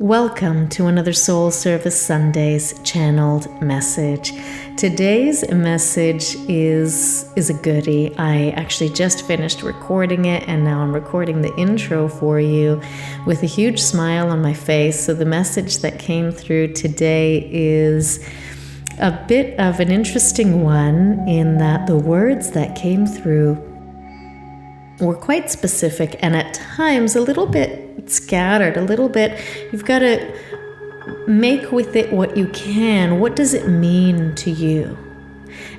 Welcome to another Soul Service Sundays channeled message. Today's message is a goodie. I actually just finished recording it, and now I'm recording the intro for you with a huge smile on my face. So the message that came through today is a bit of an interesting one in that the words that came through were quite specific and at times a little bit scattered, a little bit. You've got to make with it what you can. What does it mean to you?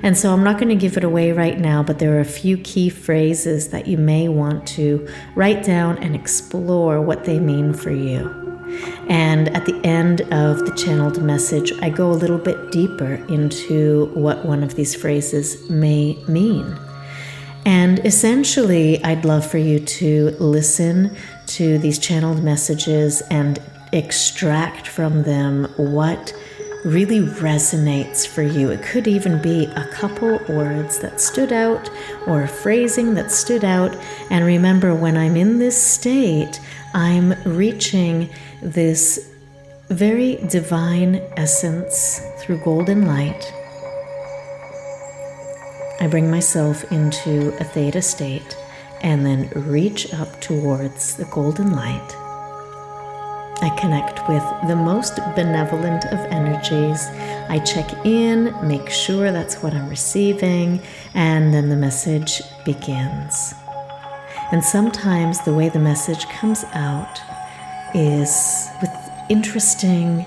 And so I'm not going to give it away right now, but there are a few key phrases that you may want to write down and explore what they mean for you. And at the end of the channeled message, I go a little bit deeper into what one of these phrases may mean. And essentially, I'd love for you to listen to these channeled messages and extract from them what really resonates for you. It could even be a couple words that stood out or a phrasing that stood out. And remember, when I'm in this state, I'm reaching this very divine essence through golden light. I bring myself into a theta state and then reach up towards the golden light. I connect with the most benevolent of energies. I check in, make sure that's what I'm receiving, and then the message begins. And sometimes the way the message comes out is with interesting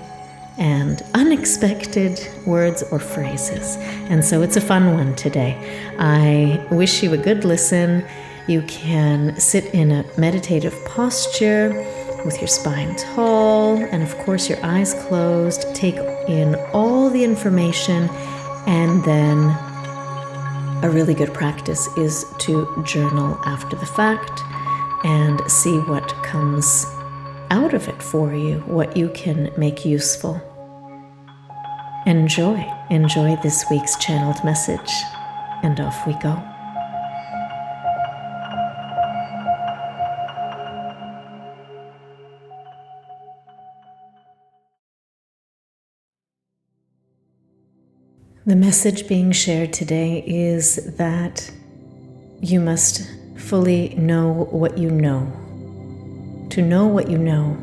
and unexpected words or phrases. And so it's a fun one today. I wish you a good listen. You can sit in a meditative posture with your spine tall and of course your eyes closed. Take in all the information, and then a really good practice is to journal after the fact and see what comes out of it for you, what you can make useful. Enjoy this week's channeled message, and off we go. The message being shared today is that you must fully know what you know. To know what you know.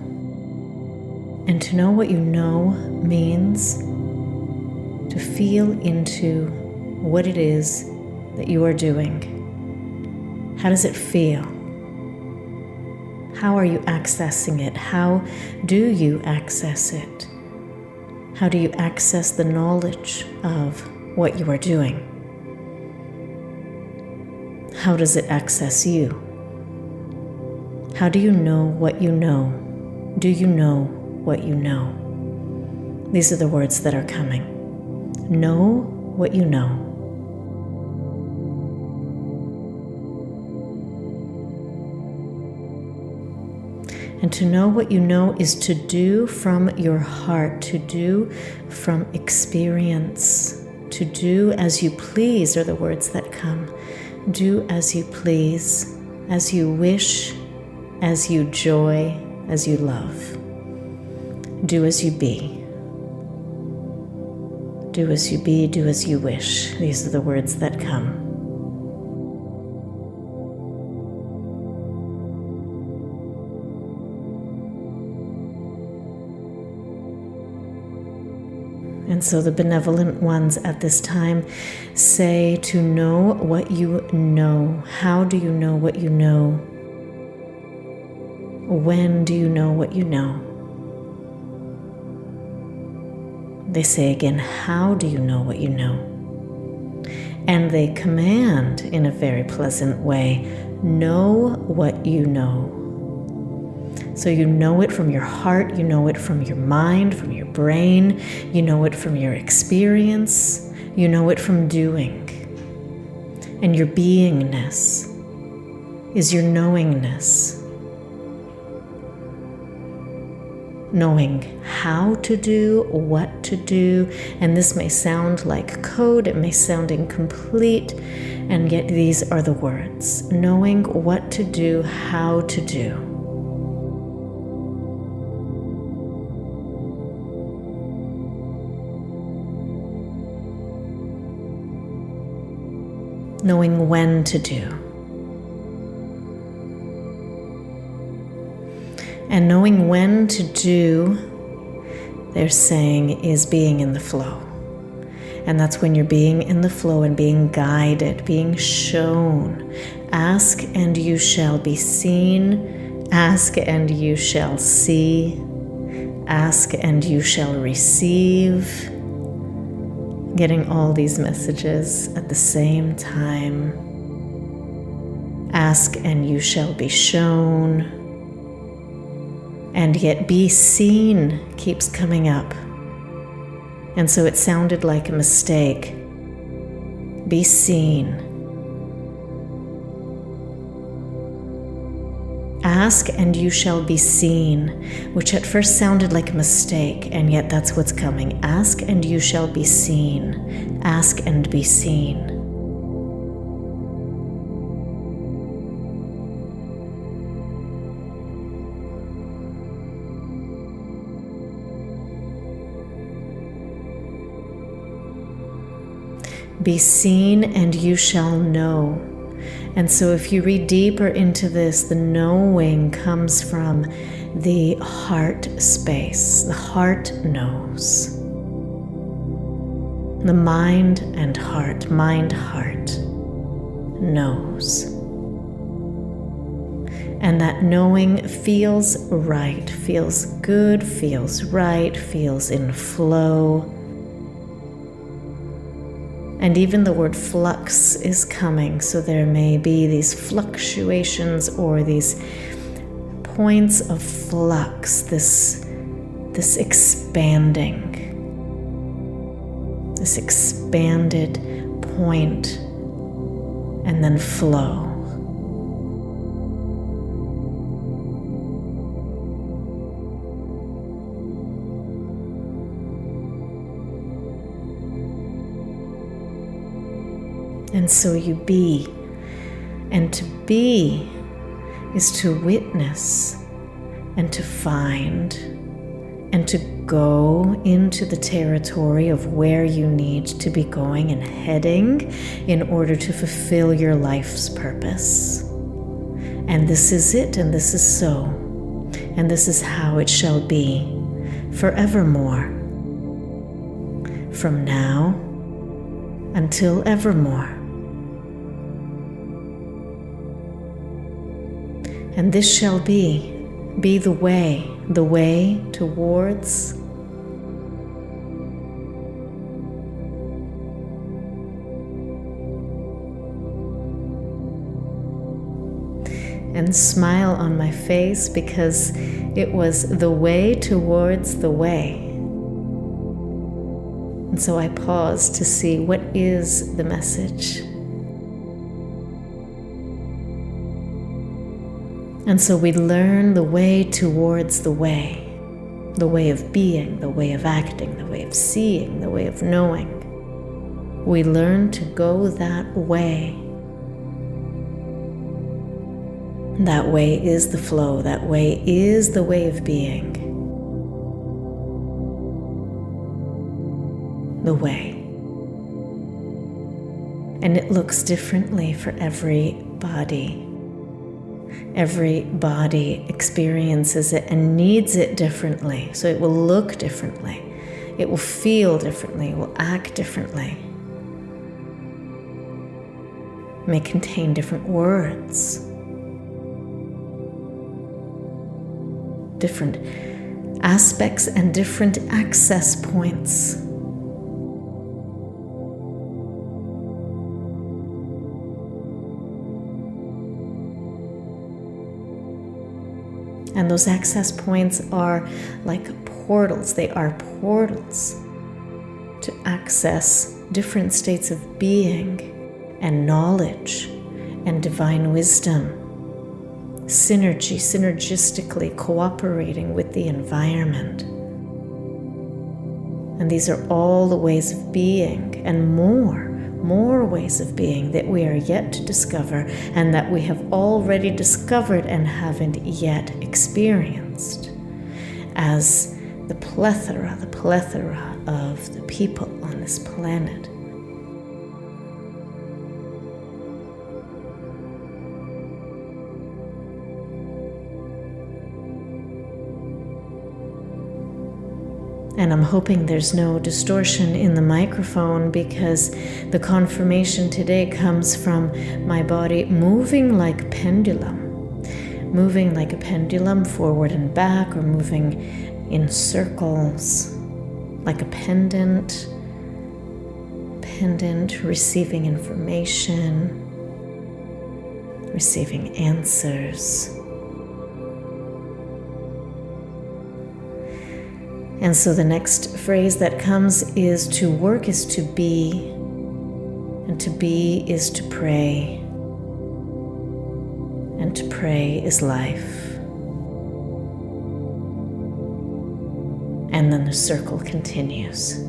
And to know what you know means to feel into what it is that you are doing. How does it feel? How are you accessing it? How do you access it? How do you access the knowledge of what you are doing? How does it access you? How do you know what you know? Do you know what you know? These are the words that are coming. Know what you know. And to know what you know is to do from your heart, to do from experience, to do as you please are the words that come. Do as you please, as you wish, as you joy, as you love. Do as you be. Do as you be, do as you wish. These are the words that come. And so the benevolent ones at this time say to know what you know. How do you know what you know? When do you know what you know? They say again, how do you know what you know? And they command in a very pleasant way, know what you know. So you know it from your heart, you know it from your mind, from your brain, you know it from your experience, you know it from doing. And your beingness is your knowingness. Knowing how to do, what to do, and this may sound like code, it may sound incomplete, and yet these are the words. Knowing what to do, how to do. knowing when to do. And knowing when to do, they're saying, is being in the flow. And that's when you're being in the flow and being guided, being shown. Ask and you shall be seen. Ask and you shall see. Ask and you shall receive. Getting all these messages at the same time. Ask and you shall be shown. And yet be seen keeps coming up. And so it sounded like a mistake. Be seen. Ask and you shall be seen, which at first sounded like a mistake, and yet that's what's coming. Ask and you shall be seen. Ask and be seen. Be seen and you shall know. And so if you read deeper into this, the knowing comes from the heart space. The heart knows. The mind and heart, mind-heart knows. And that knowing feels right, feels good, feels right, feels in flow. And even the word flux is coming, so there may be these fluctuations or these points of flux, this expanding, this expanded point, and then flow. And so you be, and to be is to witness and to find and to go into the territory of where you need to be going and heading in order to fulfill your life's purpose. And this is it, and this is so, and this is how it shall be forevermore, from now until evermore. And this shall be the way towards and smile on my face because it was the way towards the way. And so I paused to see what is the message. And so we learn the way towards the way of being, the way of acting, the way of seeing, the way of knowing. We learn to go that way. That way is the flow, that way is the way of being. The way. And it looks differently for every body. Every body experiences it and needs it differently. So it will look differently. It will feel differently. It will act differently. It may contain different words. Different aspects and different access points. And those access points are like portals. They are portals to access different states of being and knowledge and divine wisdom. Synergistically cooperating with the environment. And these are all the ways of being and more ways of being that we are yet to discover and that we have already discovered and haven't yet experienced as the plethora of the people on this planet. And I'm hoping there's no distortion in the microphone, because the confirmation today comes from my body moving like a pendulum. Moving like a pendulum forward and back, or moving in circles like a pendant, receiving information, receiving answers. And so the next phrase that comes is to work is to be, and to be is to pray, and to pray is life. And then the circle continues.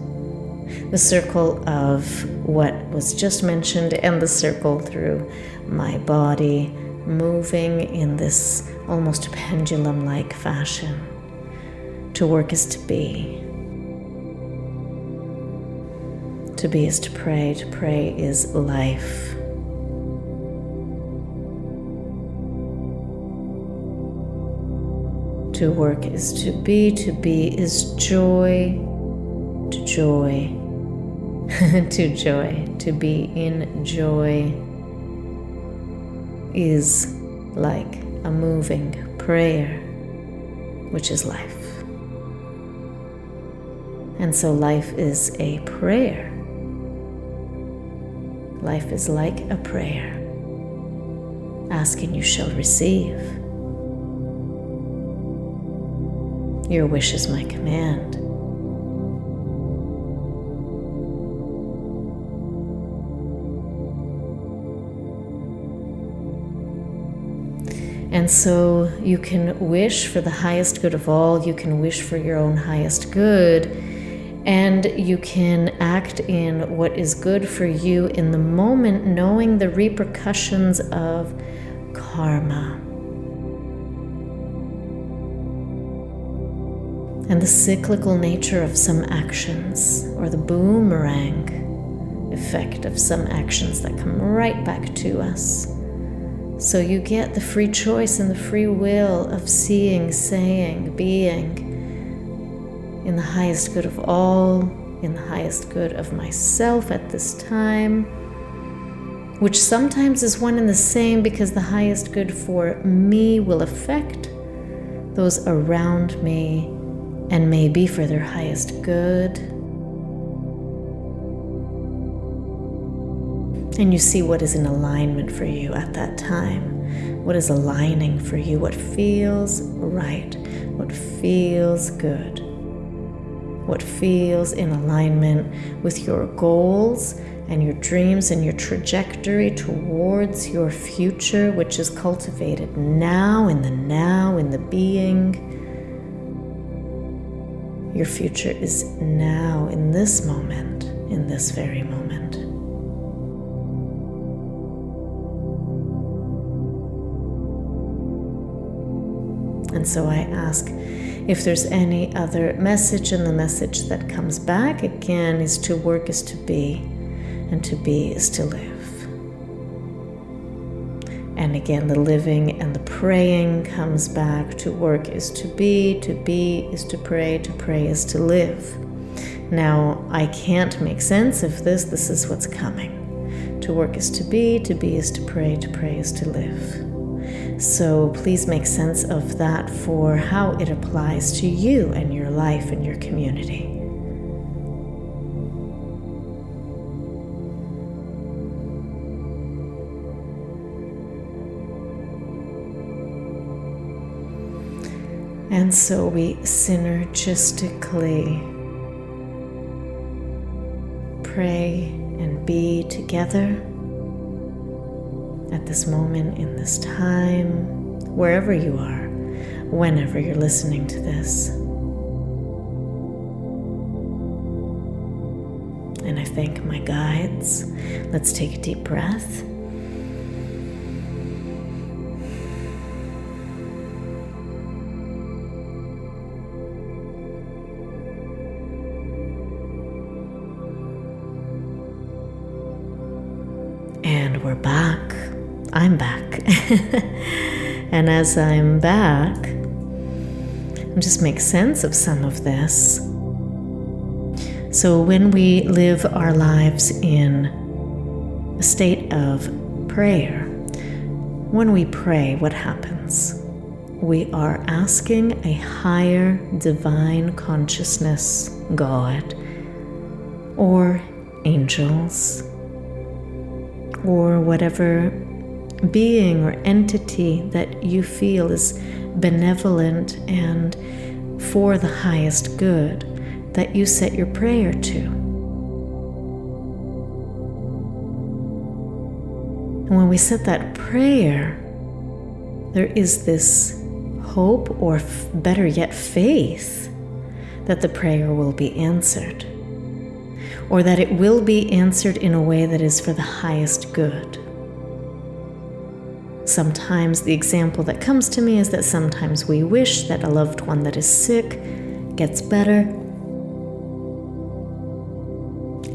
The circle of what was just mentioned, and the circle through my body, moving in this almost pendulum-like fashion. To work is to be. To be is to pray is life. To work is to be is joy, to joy, to joy. To be in joy is like a moving prayer, which is life. And so life is a prayer. Life is like a prayer. Ask and you shall receive. Your wish is my command. And so you can wish for the highest good of all. You can wish for your own highest good. And you can act in what is good for you in the moment, knowing the repercussions of karma. And the cyclical nature of some actions, or the boomerang effect of some actions that come right back to us. So you get the free choice and the free will of seeing, saying, being in the highest good of all, in the highest good of myself at this time, which sometimes is one and the same, because the highest good for me will affect those around me and may be for their highest good. And you see what is in alignment for you at that time. What is aligning for you? What feels right? What feels good? What feels in alignment with your goals and your dreams and your trajectory towards your future, which is cultivated now, in the being. Your future is now, in this moment, in this very moment. And so I ask if there's any other message, and the message that comes back again is to work is to be, and to be is to live. And again, the living and the praying comes back. To work is to be is to pray is to live. Now, I can't make sense of this. This is what's coming. To work is to be is to pray is to live. So please make sense of that for how it applies to you and your life and your community. And so we synergistically pray and be together at this moment, in this time, wherever you are, whenever you're listening to this. And I thank my guides. Let's take a deep breath. And we're back. I'm back. And as I'm back, I'll just make sense of some of this. So when we live our lives in a state of prayer, when we pray, what happens? We are asking a higher divine consciousness, God, or angels, or whatever being or entity that you feel is benevolent and for the highest good, that you set your prayer to. And when we set that prayer, there is this hope, or better yet, faith, that the prayer will be answered, or that it will be answered in a way that is for the highest good. Sometimes the example that comes to me is that sometimes we wish that a loved one that is sick gets better,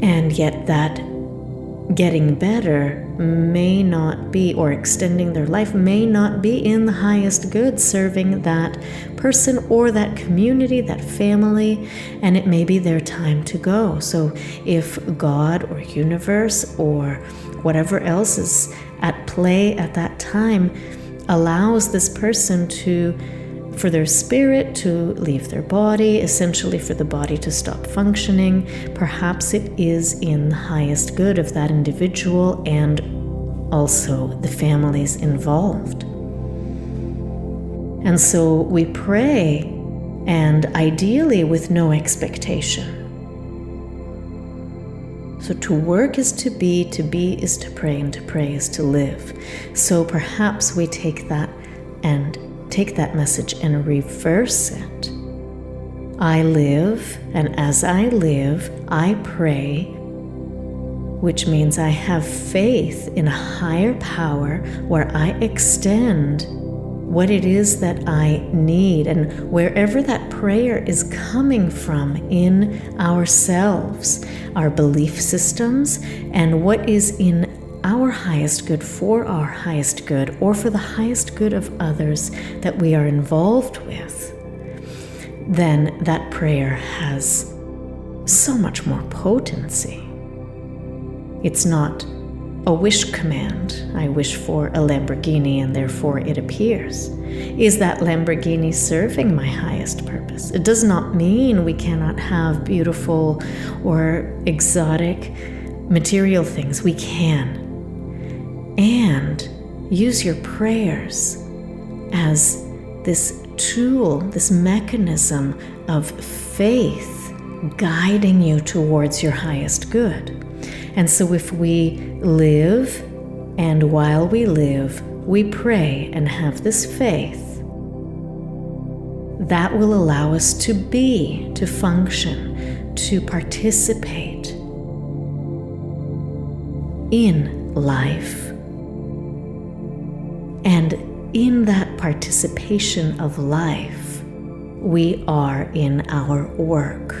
and yet that getting better may not be, or extending their life may not be in the highest good, serving that person or that community, that family, and it may be their time to go. So if God or universe or whatever else is at play at that time allows this person for their spirit to leave their body, essentially for the body to stop functioning, perhaps it is in the highest good of that individual and also the families involved. And so we pray, and ideally with no expectation. So to work is to be is to pray, and to pray is to live. So perhaps we take that message and reverse it. I live, and as I live, I pray, which means I have faith in a higher power where I extend what it is that I need, and wherever that prayer is coming from in ourselves, our belief systems, and what is in our highest good, for our highest good, or for the highest good of others that we are involved with, then that prayer has so much more potency. It's not a wish command. I wish for a Lamborghini and therefore it appears. Is that Lamborghini serving my highest purpose? It does not mean we cannot have beautiful or exotic material things. We can. And use your prayers as this tool, this mechanism of faith guiding you towards your highest good. And so if we live, and while we live, we pray and have this faith, that will allow us to be, to function, to participate in life. And in that participation of life, we are in our work.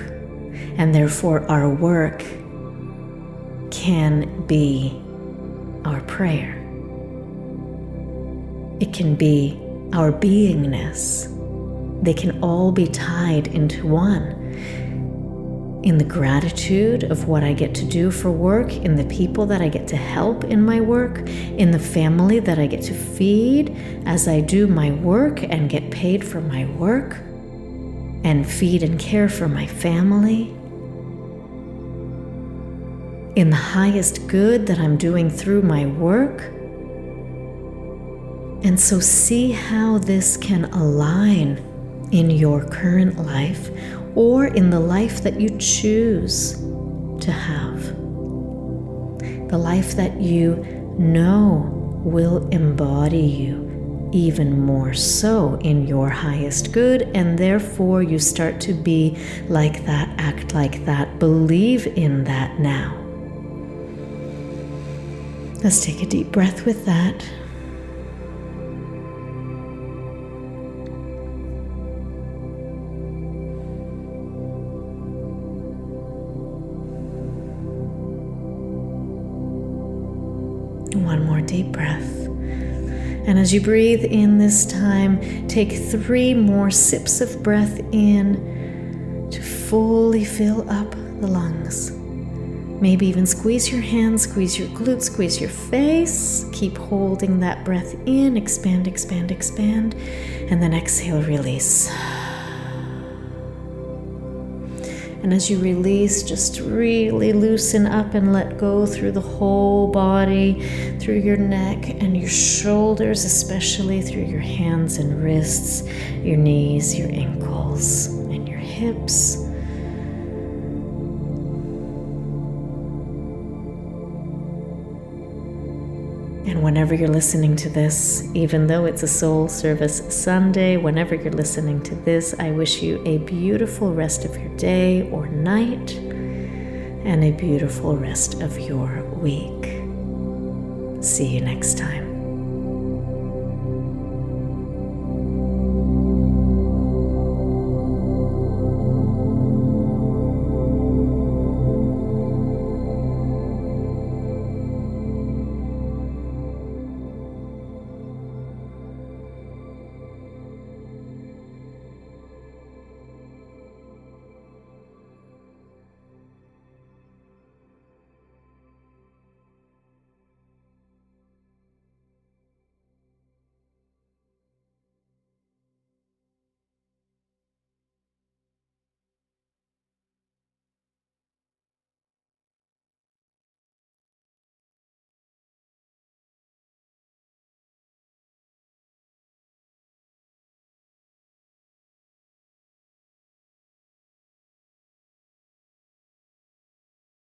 And therefore our work can be our prayer. It can be our beingness. They can all be tied into one. In the gratitude of what I get to do for work, in the people that I get to help in my work, in the family that I get to feed as I do my work and get paid for my work, and feed and care for my family, in the highest good that I'm doing through my work. And so see how this can align in your current life, or in the life that you choose to have. The life that you know will embody you even more so in your highest good, and therefore you start to be like that, act like that, believe in that now. Let's take a deep breath with that. One more deep breath. And as you breathe in this time, take 3 more sips of breath in to fully fill up the lungs. Maybe even squeeze your hands, squeeze your glutes, squeeze your face. Keep holding that breath in, expand, expand, expand, and then exhale, release. And as you release, just really loosen up and let go through the whole body, through your neck and your shoulders, especially through your hands and wrists, your knees, your ankles, and your hips. And whenever you're listening to this, even though it's a Soul Service Sunday, whenever you're listening to this, I wish you a beautiful rest of your day or night and a beautiful rest of your week. See you next time.